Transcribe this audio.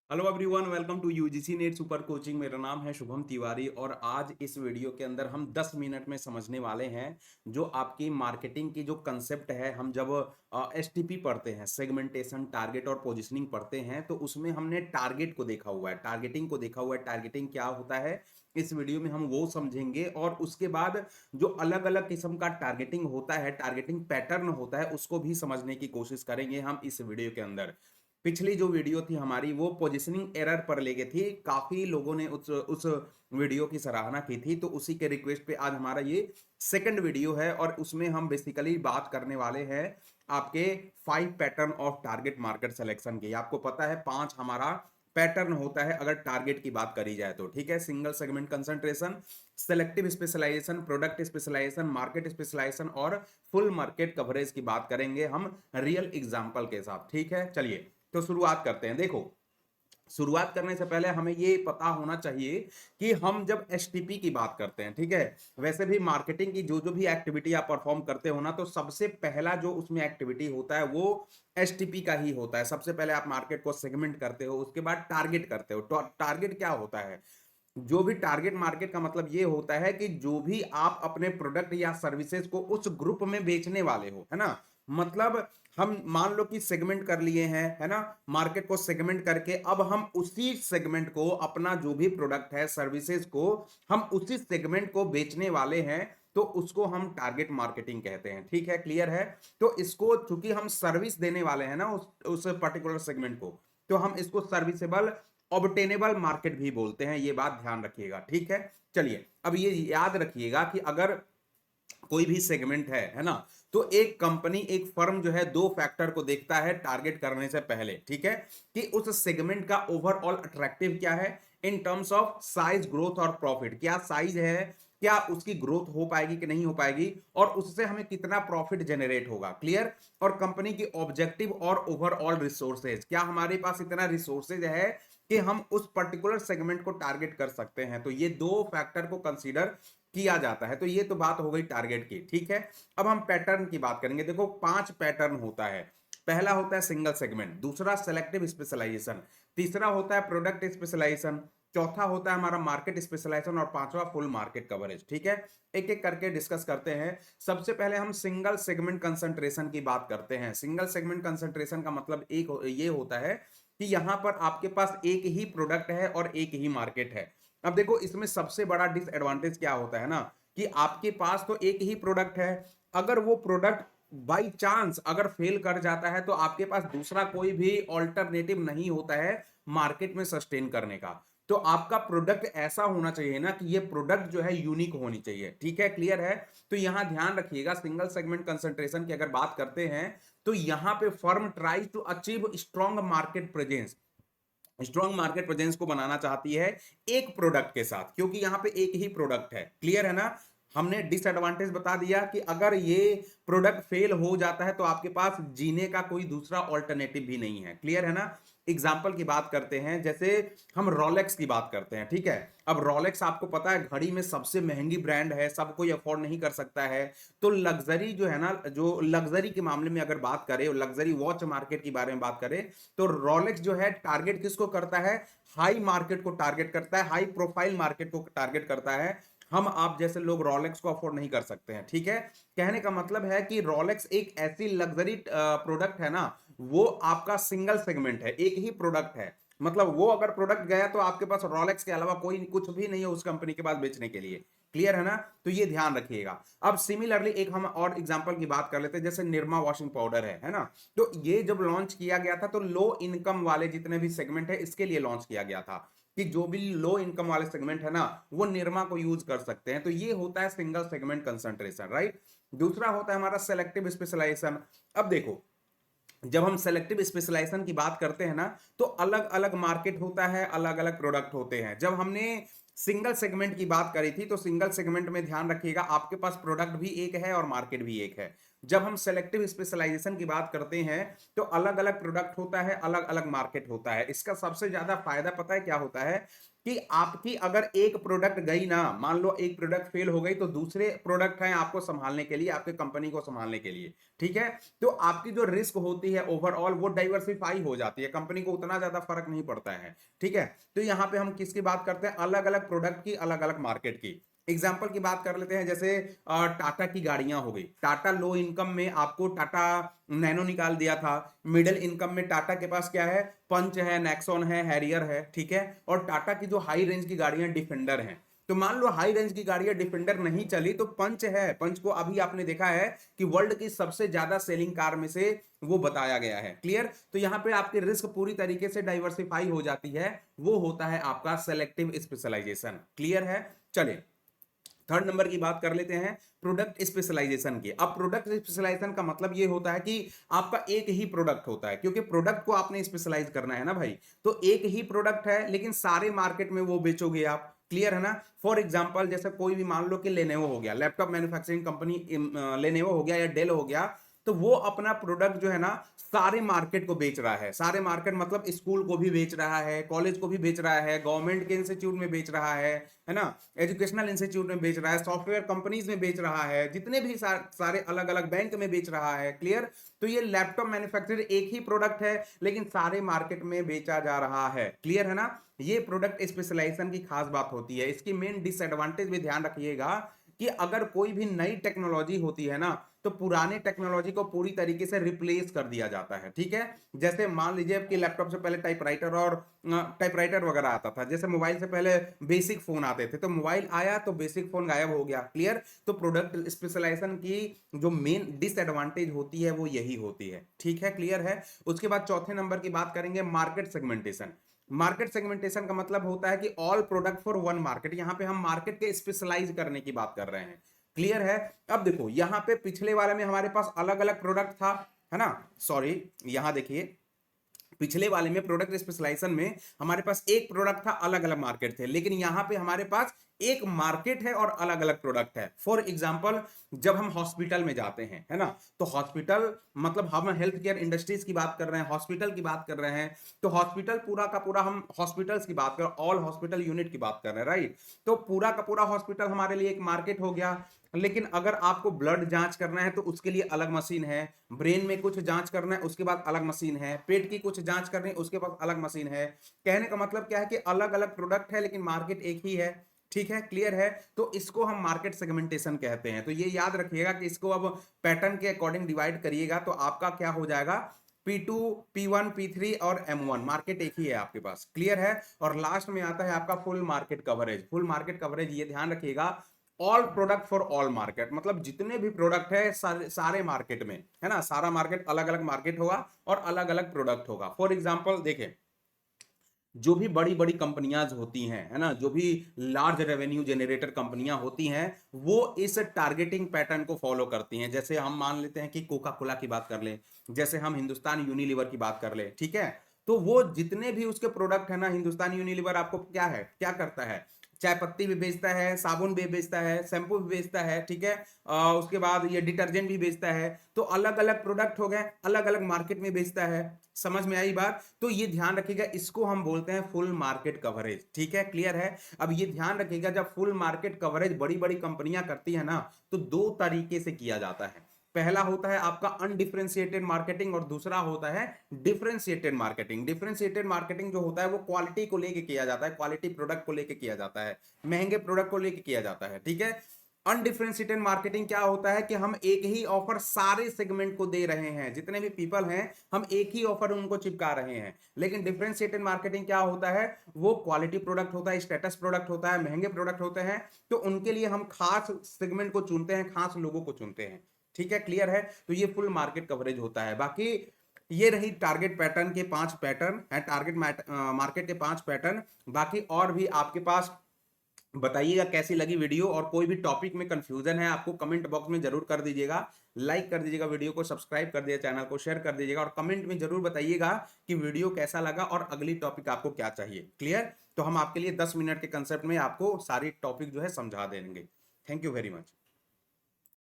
Hello everyone, welcome to UGC NET super coaching. मेरा नाम है शुभम तिवारी और आज इस वीडियो के अंदर हम 10 मिनट में समझने वाले हैं जो आपकी मार्केटिंग की जो कंसेप्ट है। हम जब एसटीपी पढ़ते हैं, सेगमेंटेशन, टारगेट और पोजीशनिंग पढ़ते हैं, तो उसमें हमने टारगेट को देखा हुआ है, टारगेटिंग को देखा हुआ है। टारगेटिंग क्या होता है इस वीडियो में हम वो समझेंगे और उसके बाद जो अलग अलग किस्म का टारगेटिंग होता है, टारगेटिंग पैटर्न होता है, उसको भी समझने की कोशिश करेंगे हम इस वीडियो के अंदर। पिछली जो वीडियो थी हमारी वो पोजीशनिंग एरर पर लेके थी। काफी लोगों ने उस वीडियो की सराहना की थी, तो उसी के रिक्वेस्ट पे आज हमारा ये सेकंड वीडियो है और उसमें हम बेसिकली बात करने वाले हैं आपके 5 pattern of target market selection की। आपको पता है 5 हमारा पैटर्न होता है अगर टारगेट की बात करी जाए तो। ठीक है, single segment concentration, selective specialisation, product specialisation, market specialisation और फुल मार्केट कवरेज की बात करेंगे हम रियल एग्जांपल के साथ। ठीक है, चलिए तो शुरुआत करते हैं। देखो, शुरुआत करने से पहले हमें ये पता होना चाहिए कि हम जब एसटीपी की बात करते हैं, ठीक है, वैसे भी मार्केटिंग की जो जो भी एक्टिविटी आप परफॉर्म करते हो ना, तो सबसे पहला जो उसमें एक्टिविटी होता है वो एसटीपी का ही होता है। सबसे पहले आप मार्केट को सेगमेंट करते हो, उसके बाद टारगेट करते हो। तो टारगेट क्या होता है? जो भी टारगेट मार्केट का मतलब ये होता है कि जो भी आप अपने प्रोडक्ट या सर्विसेज को उस ग्रुप में बेचने वाले हो, है ना। मतलब हम मान लो कि सेगमेंट कर लिए हैं, है ना, मार्केट को सेगमेंट करके अब हम उसी सेगमेंट को, अपना जो भी प्रोडक्ट है, सर्विसेज को हम उसी सेगमेंट को बेचने वाले हैं, तो उसको हम टारगेट मार्केटिंग कहते हैं। ठीक है, क्लियर है। तो इसको चूंकि हम सर्विस देने वाले हैं ना उस पर्टिकुलर सेगमेंट को, तो हम इसको सर्विसेबल ऑब्टेनेबल मार्केट भी बोलते हैं। ये बात ध्यान रखिएगा। ठीक है, चलिए अब ये याद रखिएगा कि अगर कोई भी सेगमेंट है ना, तो एक कंपनी, एक फर्म जो है, दो फैक्टर को देखता है टारगेट करने से पहले। ठीक है, कि उस सेगमेंट का ओवरऑल अट्रैक्टिव क्या है in terms of size, growth और प्रॉफिट। क्या साइज है, क्या उसकी ग्रोथ हो पाएगी कि नहीं हो पाएगी, और उससे हमें कितना प्रॉफिट जनरेट होगा। क्लियर। और कंपनी की ऑब्जेक्टिव और ओवरऑल रिसोर्सेज, क्या हमारे पास इतना रिसोर्सेज है कि हम उस पर्टिकुलर सेगमेंट को टारगेट कर सकते हैं। तो ये दो फैक्टर को कंसीडर किया जाता है। तो ये तो बात हो गई टारगेट की। ठीक है, अब हम पैटर्न की बात करेंगे। देखो, 5 पैटर्न होता है। पहला होता है सिंगल सेगमेंट, दूसरा सेलेक्टिव स्पेशलाइजेशन, तीसरा होता है प्रोडक्ट स्पेशलाइजेशन, चौथा होता है हमारा मार्केट स्पेशलाइजेशन और पांचवा फुल मार्केट कवरेज। ठीक है, एक एक करके डिस्कस करते हैं। सबसे पहले हम सिंगल सेगमेंट कंसंट्रेशन की बात करते हैं। सिंगल सेगमेंट कंसंट्रेशन का मतलब एक ये होता है कि यहां पर आपके पास एक ही प्रोडक्ट है और एक ही मार्केट है। अब देखो, इसमें सबसे बड़ा डिसएडवांटेज क्या होता है ना, कि आपके पास तो एक ही प्रोडक्ट है, अगर वो प्रोडक्ट बाई चांस अगर फेल कर जाता है तो आपके पास दूसरा कोई भी ऑल्टरनेटिव नहीं होता है मार्केट में सस्टेन करने का। तो आपका प्रोडक्ट ऐसा होना चाहिए ना कि ये प्रोडक्ट जो है यूनिक होनी चाहिए। ठीक है, क्लियर है। तो यहां ध्यान रखिएगा, सिंगल सेगमेंट कंसंट्रेशन की अगर बात करते हैं तो यहां पे firm tries to achieve strong market presence. Strong market presence को बनाना चाहती है एक प्रोडक्ट के साथ, क्योंकि यहां पे एक ही प्रोडक्ट है। क्लियर है ना। हमने डिसएडवांटेज बता दिया कि अगर ये प्रोडक्ट फेल हो जाता है तो आपके पास जीने का कोई दूसरा ऑल्टरनेटिव भी नहीं है। क्लियर है ना। एग्जाम्पल की बात करते हैं, जैसे हम रोलेक्स की बात करते हैं। ठीक है, अब रोलेक्स आपको पता है घड़ी में सबसे महंगी ब्रांड है, सब कोई अफोर्ड नहीं कर सकता है। तो लग्जरी जो है ना, जो लग्जरी के मामले में अगर बात करें, लग्जरी वॉच मार्केट के बारे में बात करें, तो रोलेक्स जो है टारगेट किसको करता है? हाई मार्केट को टारगेट करता है, हाई प्रोफाइल मार्केट को टारगेट करता है। हम आप जैसे लोग रोलेक्स को अफोर्ड नहीं कर सकते हैं। ठीक है, कहने का मतलब है कि रोलेक्स एक ऐसी लग्जरी प्रोडक्ट है ना, वो आपका सिंगल सेगमेंट है, एक ही प्रोडक्ट है। मतलब वो अगर प्रोडक्ट गया तो आपके पास रोलेक्स के अलावा कोई कुछ भी नहीं है उस कंपनी के पास बेचने के लिए। क्लियर है ना। तो ये ध्यान रखिएगा। अब सिमिलरली एक हम और एग्जांपल की बात कर लेते हैं, जैसे निरमा वॉशिंग पाउडर है ना। तो ये जब लॉन्च किया गया था तो लो इनकम वाले जितने भी सेगमेंट है इसके लिए लॉन्च किया गया था, कि जो भी लो इनकम वाले सेगमेंट है ना, वो निरमा को यूज कर सकते हैं। तो ये होता है सिंगल सेगमेंट कंसंट्रेशन, राइट। दूसरा होता है हमारा सेलेक्टिव स्पेशलाइजेशन। अब देखो, जब हम सेलेक्टिव स्पेशलाइजेशन की बात करते हैं ना, तो अलग अलग मार्केट होता है, अलग अलग प्रोडक्ट होते हैं। जब हमने सिंगल सेगमेंट की बात करी थी तो सिंगल सेगमेंट में ध्यान रखिएगा आपके पास प्रोडक्ट भी एक है और मार्केट भी एक है। जब हम सेलेक्टिव स्पेशलाइजेशन की बात करते हैं तो अलग अलग प्रोडक्ट होता है, अलग अलग मार्केट होता है। इसका सबसे ज्यादा फायदा पता है क्या होता है कि आपकी अगर एक प्रोडक्ट गई ना, मान लो एक प्रोडक्ट फेल हो गई, तो दूसरे प्रोडक्ट हैं आपको संभालने के लिए, आपके कंपनी को संभालने के लिए, ठीक है। तो आपकी जो रिस्क होती है ओवरऑल वो डाइवर्सिफाई हो जाती है, कंपनी को उतना ज्यादा फर्क नहीं पड़ता है, ठीक है। तो यहां पे हम किसकी बात करते हैं, अलग अलग प्रोडक्ट की, अलग अलग मार्केट की। एग्जाम्पल की बात कर लेते हैं, जैसे टाटा की गाड़ियां हो गई। टाटा लो इनकम में आपको टाटा नैनो निकाल दिया था, मिडिल इनकम में टाटा के पास क्या है, पंच है, नेक्सॉन है, हैरियर है, ठीक है। और टाटा की जो हाई रेंज की गाड़ियां डिफेंडर हैं। तो मान लो हाई रेंज की गाड़ियां डिफेंडर नहीं चली तो पंच है, पंच को अभी आपने देखा है कि वर्ल्ड की सबसे ज्यादा सेलिंग कार में से वो बताया गया है, क्लियर। तो यहां पे आपकी रिस्क पूरी तरीके से डाइवर्सिफाई हो जाती है, वो होता है आपका सेलेक्टिव स्पेशलाइजेशन, क्लियर है। चलिए थर्ड नंबर की बात कर लेते हैं, प्रोडक्ट स्पेशलाइजेशन की। अब प्रोडक्ट स्पेशलाइजेशन का मतलब ये होता है कि आपका एक ही प्रोडक्ट होता है, क्योंकि प्रोडक्ट को आपने स्पेशलाइज करना है ना भाई। तो एक ही प्रोडक्ट है लेकिन सारे मार्केट में वो बेचोगे आप, क्लियर है ना। फॉर एग्जांपल जैसे कोई भी मान लो कि लेनोवो हो गया, लैपटॉप मैन्युफैक्चरिंग कंपनी लेनोवो हो गया या डेल हो गया, तो वो अपना प्रोडक्ट जो है ना सारे मार्केट को बेच रहा है। सारे मार्केट मतलब स्कूल को भी बेच रहा है, कॉलेज को भी बेच रहा है, गवर्नमेंट के इंस्टीट्यूट में बेच रहा है ना, एजुकेशनल इंस्टीट्यूट में बेच रहा है, सॉफ्टवेयर कंपनीज में बेच रहा है, जितने भी सारे अलग अलग बैंक में बेच रहा है, क्लियर। तो ये लैपटॉप मैन्युफैक्चरर एक ही प्रोडक्ट है लेकिन सारे मार्केट में बेचा जा रहा है, क्लियर है ना। ये प्रोडक्ट स्पेशलाइजेशन की खास बात होती है। इसकी मेन डिसएडवांटेज भी ध्यान रखिएगा कि अगर कोई भी नई टेक्नोलॉजी होती है ना तो पुराने टेक्नोलॉजी को पूरी तरीके से रिप्लेस कर दिया जाता है, ठीक है। जैसे मान लीजिए कि लैपटॉप से पहले टाइपराइटर वगैरह आता था, जैसे मोबाइल से पहले बेसिक फोन आते थे, तो मोबाइल आया तो बेसिक फोन गायब हो गया, क्लियर। तो प्रोडक्ट स्पेशलाइजेशन की जो मेन डिसएडवांटेज होती है वो यही होती है, ठीक है, क्लियर है। उसके बाद चौथे नंबर की बात करेंगे, मार्केट सेगमेंटेशन। मार्केट सेगमेंटेशन का मतलब होता है कि all product for one market. यहां पे हम मार्केट के स्पेशलाइज करने की बात कर रहे हैं, क्लियर है। अब देखो यहां पे पिछले वाले में हमारे पास अलग अलग प्रोडक्ट था, है ना, सॉरी, यहां देखिए पिछले वाले में प्रोडक्ट स्पेशलाइजेशन में हमारे पास एक प्रोडक्ट था, अलग अलग मार्केट थे, लेकिन यहां पे हमारे पास एक मार्केट है और अलग अलग प्रोडक्ट है। फॉर एग्जांपल जब हम हॉस्पिटल में जाते हैं, है ना, तो हॉस्पिटल मतलब हम हेल्थ केयर इंडस्ट्रीज की बात कर रहे हैं, हॉस्पिटल की बात कर रहे हैं, तो हॉस्पिटल पूरा का पूरा हम हॉस्पिटल्स की बात कर, ऑल हॉस्पिटल यूनिट की बात कर रहे हैं, राइट। तो पूरा का पूरा हॉस्पिटल हमारे लिए एक मार्केट हो गया। लेकिन अगर आपको ब्लड जांच करना है तो उसके लिए अलग मशीन है, ब्रेन में कुछ जांच करना है उसके बाद अलग मशीन है, पेट की कुछ जांच करनी है उसके पास अलग मशीन है। कहने का मतलब क्या है कि अलग अलग प्रोडक्ट है लेकिन मार्केट एक ही है, ठीक है, क्लियर है। तो इसको हम मार्केट सेगमेंटेशन कहते हैं। तो ये याद रखिएगा कि इसको अब पैटर्न के अकॉर्डिंग डिवाइड करिएगा तो आपका क्या हो जाएगा, P2, P1, P3 और M1 मार्केट एक ही है आपके पास, क्लियर है। और लास्ट में आता है आपका full market coverage. Full market coverage ये ध्यान रखिएगा, all product for all market, मतलब जितने भी प्रोडक्ट है सारे मार्केट में, है ना, सारा मार्केट अलग अलग मार्केट होगा और अलग अलग प्रोडक्ट होगा। फॉर एग्जांपल देखें, जो भी बड़ी बड़ी कंपनियां होती हैं, है ना, जो भी लार्ज रेवेन्यू जनरेटर कंपनियां होती हैं, वो इस टारगेटिंग पैटर्न को फॉलो करती हैं। जैसे हम मान लेते हैं कि कोका कोला की बात कर लें, जैसे हम हिंदुस्तान यूनिलीवर की बात कर लें, ठीक है। तो वो जितने भी उसके प्रोडक्ट है ना, हिंदुस्तान यूनिलीवर आपको क्या है, क्या करता है, चाय पत्ती भी बेचता है, साबुन भी बेचता है, शैम्पू भी बेचता है, ठीक है। उसके बाद ये डिटर्जेंट भी बेचता है। तो अलग अलग प्रोडक्ट हो गए, अलग अलग मार्केट में बेचता है, समझ में आई बात। तो ये ध्यान रखिएगा, इसको हम बोलते हैं फुल मार्केट कवरेज, ठीक है, क्लियर है। अब ये ध्यान रखिएगा, जब फुल मार्केट कवरेज बड़ी बड़ी कंपनियां करती है ना, तो दो तरीके से किया जाता है। पहला होता है आपका अनडिफरेंशिएटेड मार्केटिंग और दूसरा होता है डिफरेंशिएटेड मार्केटिंग। डिफरेंशिएटेड मार्केटिंग जो होता है वो क्वालिटी को लेके किया जाता है, क्वालिटी प्रोडक्ट को लेके किया जाता है, महंगे प्रोडक्ट को लेके किया जाता है, ठीक है। अनडिफरेंशिएटेड मार्केटिंग क्या होता है कि हम एक ही ऑफर सारे सेगमेंट को दे रहे हैं, जितने भी पीपल हैं हम एक ही ऑफर उनको चिपका रहे हैं। लेकिन डिफरेंशिएटेड मार्केटिंग क्या होता है, वो क्वालिटी प्रोडक्ट होता है, स्टेटस प्रोडक्ट होता है, महंगे प्रोडक्ट होते हैं, तो उनके लिए हम खास सेगमेंट को चुनते हैं, खास लोगों को चुनते हैं, ठीक है, क्लियर है। तो ये फुल मार्केट कवरेज होता है। बाकी ये रही टारगेट पैटर्न के 5 पैटर्न है, टारगेट मार्केट के 5 पैटर्न। बाकी और भी आपके पास बताइएगा कैसी लगी वीडियो, और कोई भी टॉपिक में कंफ्यूजन है आपको कमेंट बॉक्स में जरूर कर दीजिएगा, लाइक कर दीजिएगा वीडियो को, सब्सक्राइब कर दीजिएगा चैनल को, शेयर कर दीजिएगा, और कमेंट में जरूर बताइएगा कि वीडियो कैसा लगा और अगली टॉपिक आपको क्या चाहिए, क्लियर। तो हम आपके लिए 10 मिनट के कंसेप्ट में आपको सारी टॉपिक जो है समझा देंगे। Thank you very much.